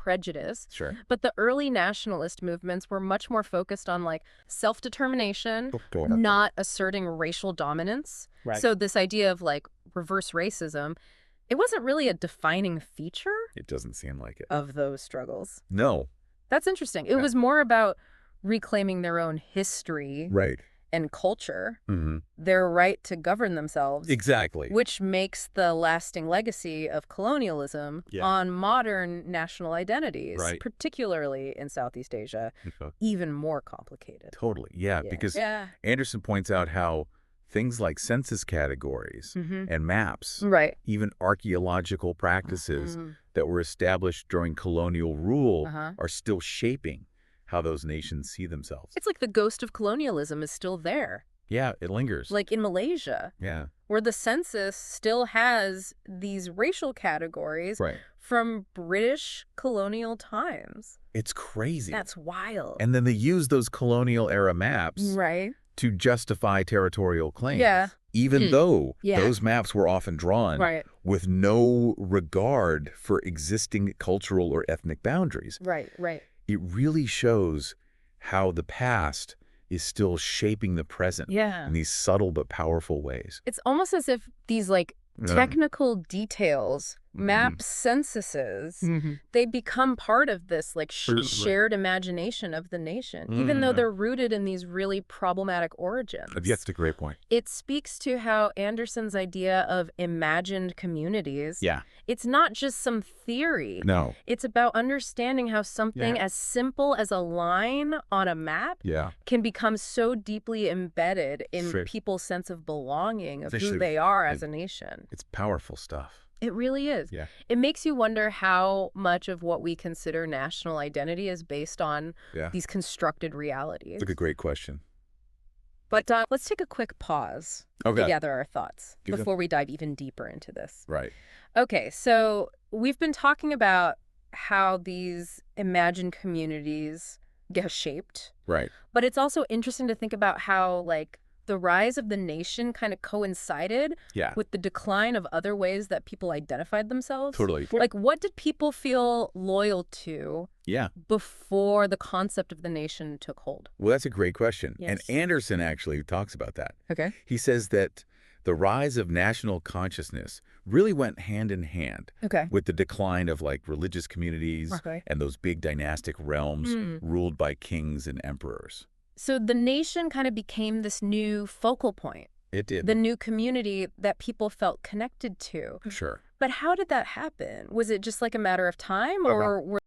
prejudice. Sure. But the early nationalist movements were much more focused on like self-determination, not asserting racial dominance. Right. So this idea of like reverse racism, it wasn't really a defining feature It doesn't seem like it. of those struggles. No. That's interesting. It was more about reclaiming their own history Right. and culture, Mm-hmm. their right to govern themselves. Exactly. Which makes the lasting legacy of colonialism on modern national identities, particularly in Southeast Asia, even more complicated. Totally. Yeah, because Anderson points out how things like census categories and maps, even archaeological practices that were established during colonial rule are still shaping how those nations see themselves. It's like the ghost of colonialism is still there. Yeah, it lingers. Like in Malaysia, where the census still has these racial categories from British colonial times. It's crazy. That's wild. And then they use those colonial era maps to justify territorial claims. Even though those maps were often drawn with no regard for existing cultural or ethnic boundaries. It really shows how the past is still shaping the present in these subtle but powerful ways. It's almost as if these like technical details, maps, censuses, they become part of this like shared imagination of the nation, even though they're rooted in these really problematic origins. That's a great point. It speaks to how Anderson's idea of imagined communities, it's not just some theory. No. It's about understanding how something as simple as a line on a map can become so deeply embedded in people's sense of belonging, of who they are as a nation. It's powerful stuff. It really is. It makes you wonder how much of what we consider national identity is based on these constructed realities. It's a great question. But let's take a quick pause to gather our thoughts before we dive even deeper into this. Okay, so we've been talking about how these imagined communities get shaped. But it's also interesting to think about how, like, the rise of the nation kind of coincided with the decline of other ways that people identified themselves. Like, what did people feel loyal to before the concept of the nation took hold? Well, that's a great question. And Anderson actually talks about that. He says that the rise of national consciousness really went hand in hand with the decline of like religious communities and those big dynastic realms ruled by kings and emperors. So the nation kind of became this new focal point. It did. The new community that people felt connected to. Sure. But how did that happen? Was it just like a matter of time, or were